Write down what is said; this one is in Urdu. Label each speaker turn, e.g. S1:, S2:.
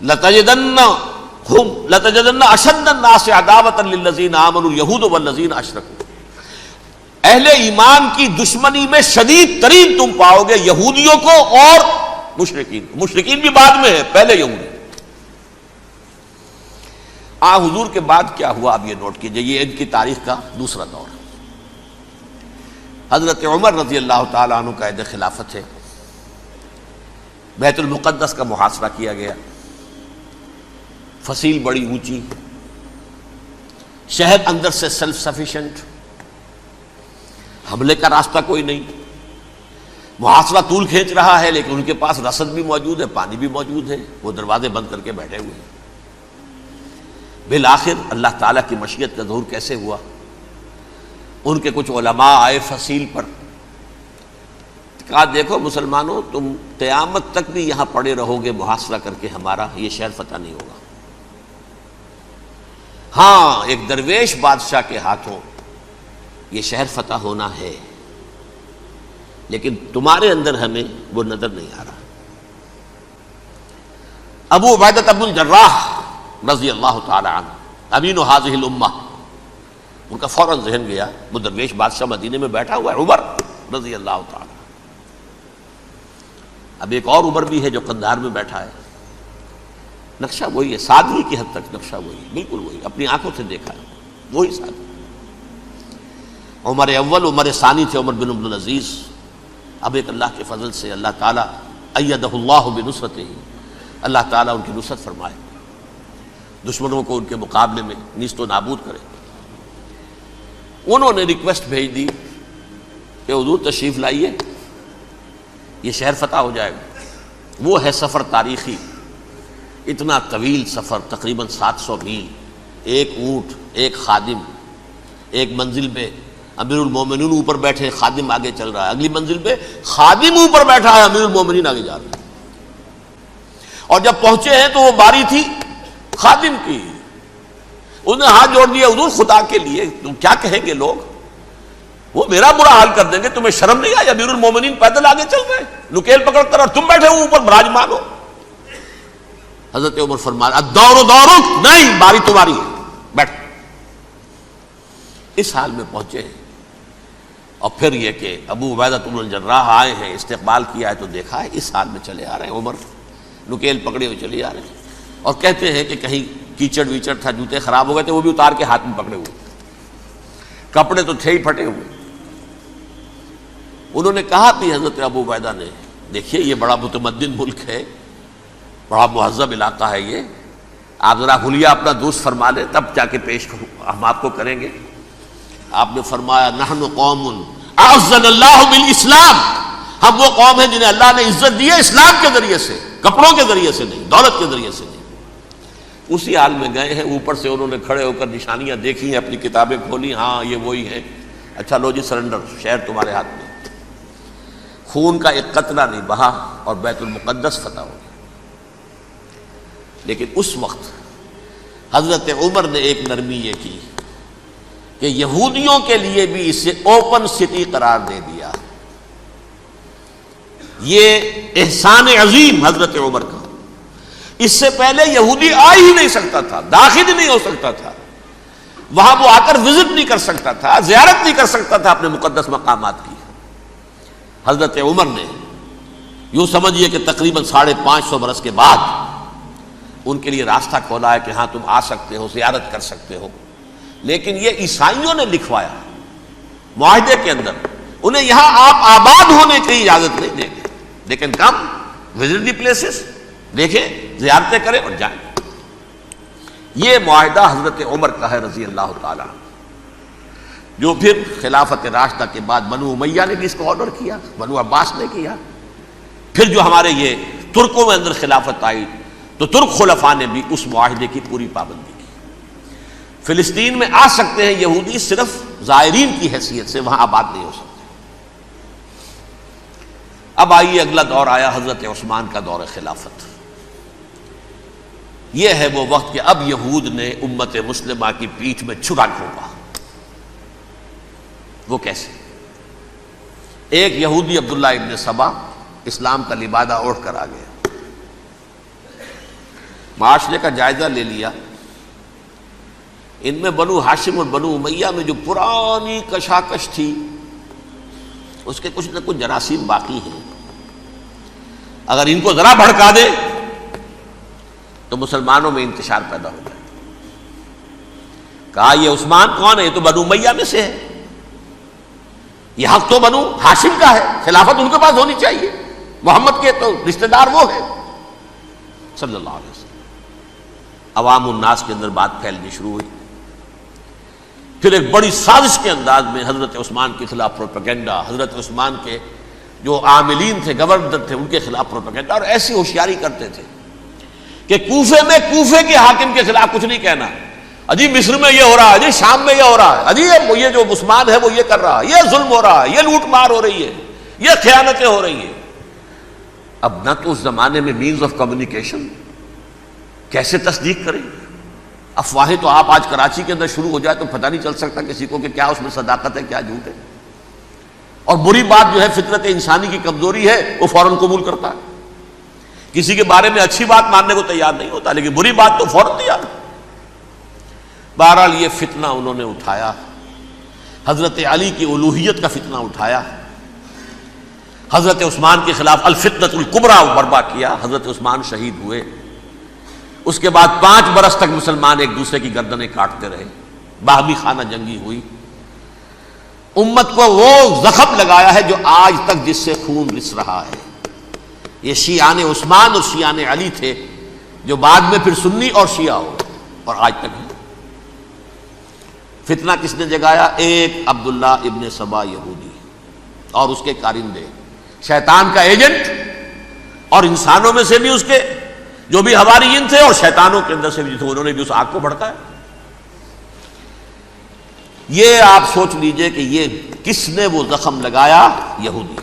S1: لَتَجِدَنَّ أَشَدَّ النَّاسِ عَدَاوَةً لِلَّذِينَ آمَنُوا الْيَهُودُ وَالَّذِينَ أَشْرَكُوا، اہل ایمان کی دشمنی میں شدید ترین تم پاؤ گے یہودیوں کو اور مشرکین بھی بعد میں ہے، پہلے یہودی۔ حضور کے بعد کیا ہوا اب یہ نوٹ کیجئے، یہ ان کی تاریخ کا دوسرا دور۔ حضرت عمر رضی اللہ تعالیٰ عنہ کا عہد خلافت ہے، بیت المقدس کا محاصرہ کیا گیا، فصیل بڑی اونچی، شہر اندر سے سیلف سفیشینٹ، حملے کا راستہ کوئی نہیں، محاصرہ طول کھینچ رہا ہے لیکن ان کے پاس رسد بھی موجود ہے، پانی بھی موجود ہے، وہ دروازے بند کر کے بیٹھے ہوئے ہیں۔ بالآخر اللہ تعالیٰ کی مشیت کا ظہور کیسے ہوا؟ ان کے کچھ علماء آئے فصیل پر، کہا دیکھو مسلمانوں، تم قیامت تک بھی یہاں پڑے رہو گے محاصرہ کر کے ہمارا، یہ شہر فتح نہیں ہوگا۔ ہاں ایک درویش بادشاہ کے ہاتھوں یہ شہر فتح ہونا ہے، لیکن تمہارے اندر ہمیں وہ نظر نہیں آ رہا۔ ابو عبیدہ بن الجراح رضی اللہ تعالی عنہ، امین هذه الامہ، ان کا فوراً ذہن گیا وہ درویش بادشاہ مدینے میں بیٹھا ہوا ہے عمر رضی اللہ تعالی۔ اب ایک اور عمر بھی ہے جو قندھار میں بیٹھا ہے، نقشہ وہی ہے، سادگی کی حد تک نقشہ وہی، بالکل وہی، اپنی آنکھوں سے دیکھا ہے وہی سادگی۔ عمر اول عمر ثانی تھے عمر بن عبدالعزیز۔ اب ایک اللہ کے فضل سے اللہ تعالیٰ ایدہ اللہ بنصرتہ، اللہ تعالیٰ ان کی نصرت فرمائے، دشمنوں کو ان کے مقابلے میں نیست و نابود کرے۔ انہوں نے ریکویسٹ بھیج دی کہ حضور تشریف لائیے، یہ شہر فتح ہو جائے گا۔ وہ ہے سفر تاریخی، اتنا طویل سفر، تقریباً 700 میل، ایک اونٹ، ایک خادم، ایک منزل پہ امیر المومنین اوپر بیٹھے، خادم آگے چل رہا ہے، اگلی منزل پہ خادم اوپر بیٹھا ہے، امیر المومنین آگے جا رہے ہیں۔ اور جب پہنچے ہیں تو وہ باری تھی خادم کی، انہوں نے ہاتھ جوڑ دیا، حضور خدا کے لیے تم کیا کہیں گے لوگ، وہ میرا برا حال کر دیں گے، تمہیں شرم نہیں آئی؟ امیر المومنین پیدل آگے چل رہے ہیں نکیل پکڑ کر، اور تم بیٹھے ہو اوپر براجمان ہو۔ حضرت عمر فرمایا الدور دورک، نہیں باری تمہاری ہے، بیٹھ۔ اس حال میں پہنچے ہیں، اور پھر یہ کہ ابو عبیدہ بن الجراح آئے ہیں، استقبال کیا ہے تو دیکھا ہے اس حال میں چلے آ رہے ہیں، عمر نکیل پکڑے ہوئے چلے آ رہے ہیں، اور کہتے ہیں کہ کہیں کیچڑ ویچڑ تھا، جوتے خراب ہو گئے تھے، وہ بھی اتار کے ہاتھ میں پکڑے ہوئے، کپڑے تو تھے ہی پھٹے ہوئے۔ انہوں نے کہا بھی حضرت ابو عبیدہ نے، دیکھیے یہ بڑا متمدن ملک ہے، بڑا مہذب علاقہ ہے، یہ آپ ذرا حلیہ اپنا درست فرما لیں تب جا کے پیش ہم آپ کو کریں گے۔ آپ نے فرمایا نحن قوم اعزنا اللہ بالاسلام، ہم وہ قوم ہیں جنہیں اللہ نے عزت دی ہے اسلام کے ذریعے سے، کپڑوں کے ذریعے سے نہیں، دولت کے ذریعے سے نہیں۔ اسی حال میں گئے ہیں، اوپر سے انہوں نے کھڑے ہو کر نشانیاں دیکھی ہیں، اپنی کتابیں کھولی، ہاں یہ وہی ہے، اچھا لو جی سرنڈر، شہر تمہارے ہاتھ میں۔ خون کا ایک قطرہ نہیں بہا اور بیت المقدس فتح ہو گیا۔ لیکن اس وقت حضرت عمر نے ایک نرمی یہ کی کہ یہودیوں کے لیے بھی اسے اوپن سٹی قرار دے دیا۔ یہ احسان عظیم حضرت عمر کا، اس سے پہلے یہودی آ ہی نہیں سکتا تھا، داخل ہی نہیں ہو سکتا تھا، وہاں وہ آ کر وزٹ نہیں کر سکتا تھا، زیارت نہیں کر سکتا تھا اپنے مقدس مقامات کی۔ حضرت عمر نے یوں سمجھیے کہ تقریباً 550 برس کے بعد ان کے لیے راستہ کھولا ہے کہ ہاں تم آ سکتے ہو، زیارت کر سکتے ہو۔ لیکن یہ عیسائیوں نے لکھوایا معاہدے کے اندر، انہیں یہاں آپ آباد ہونے کی اجازت نہیں دیں گے، لیکن کم وزٹ دی پلیسز، دیکھیں زیارتیں کریں اور جائیں۔ یہ معاہدہ حضرت عمر کا ہے رضی اللہ تعالیٰ، جو پھر خلافت راشدہ کے بعد بنو امیہ نے بھی اس کو آرڈر کیا، بنو عباس نے کیا، پھر جو ہمارے یہ ترکوں میں اندر خلافت آئی تو ترک خلفاء نے بھی اس معاہدے کی پوری پابندی کی۔ فلسطین میں آ سکتے ہیں یہودی صرف زائرین کی حیثیت سے، وہاں آباد نہیں ہو سکتے۔ اب آئیے اگلا دور آیا حضرت عثمان کا دور خلافت۔ یہ ہے وہ وقت کہ اب یہود نے امت مسلمہ کی پیٹھ میں چھرا گھونپا۔ وہ کیسے؟ ایک یہودی عبداللہ ابن سبا اسلام کا لبادہ اوڑھ کر آ گیا۔ معاشرے کا جائزہ لے لیا، ان میں بنو ہاشم اور بنو امیہ میں جو پرانی کشاکش تھی اس کے کچھ نہ کچھ جراثیم باقی ہیں، اگر ان کو ذرا بھڑکا دے تو مسلمانوں میں انتشار پیدا ہو جائے۔ کہا یہ عثمان کون ہے؟ یہ تو بنو امیہ میں سے ہے، یہ حق تو بنو ہاشم کا ہے، خلافت ان کے پاس ہونی چاہیے، محمد کے تو رشتہ دار وہ ہے صلی اللہ علیہ وسلم۔ عوام الناس کے اندر بات پھیلنی شروع ہوئی، پھر ایک بڑی سازش کے انداز میں حضرت عثمان کے خلاف پروپیگنڈا، حضرت عثمان کے جو عاملین تھے، گورنر تھے، ان کے خلاف پروپیگنڈا، اور ایسی ہوشیاری کرتے تھے کہ کوفے میں کوفے کے حاکم کے خلاف کچھ نہیں کہنا، اجی مصر میں یہ ہو رہا ہے، اجی شام میں یہ ہو رہا ہے، اجی یہ جو عثمان ہے وہ یہ کر رہا ہے، یہ ظلم ہو رہا ہے، یہ لوٹ مار ہو رہی ہے، یہ خیانتیں ہو رہی ہیں۔ اب نہ تو اس زمانے میں مینز آف کمیونیکیشن، کیسے تصدیق کریں؟ افواہیں تو آپ آج کراچی کے اندر شروع ہو جائے تو پتہ نہیں چل سکتا کسی کو کہ کیا اس میں صداقت ہے کیا جھوٹ ہے، اور بری بات جو ہے فطرت انسانی کی کمزوری ہے وہ فوراً قبول کرتا ہے، کسی کے بارے میں اچھی بات ماننے کو تیار نہیں ہوتا لیکن بری بات تو فوراً تیار ہے۔ بہرحال یہ فتنہ انہوں نے اٹھایا، حضرت علی کی الوہیت کا فتنہ اٹھایا، حضرت عثمان کے خلاف الفتنۃ الکبریٰ برپا کیا، حضرت عثمان شہید ہوئے، اس کے بعد 5 برس تک مسلمان ایک دوسرے کی گردنیں کاٹتے رہے، باہمی خانہ جنگی ہوئی، امت کو وہ زخم لگایا ہے جو آج تک جس سے خون رس رہا ہے۔ یہ شیعان عثمان اور شیعان علی تھے جو بعد میں پھر سنی اور شیعہ ہو اور آج تک ہے۔ فتنہ کس نے جگایا؟ ایک عبداللہ ابن سبا یہودی اور اس کے کارندے، شیطان کا ایجنٹ، اور انسانوں میں سے بھی اس کے جو بھی حواریین تھے اور شیطانوں کے اندر سے بھی تھے، انہوں نے بھی اس آگ کو بھڑکایا۔ یہ آپ سوچ لیجئے کہ یہ کس نے وہ زخم لگایا؟ یہودی۔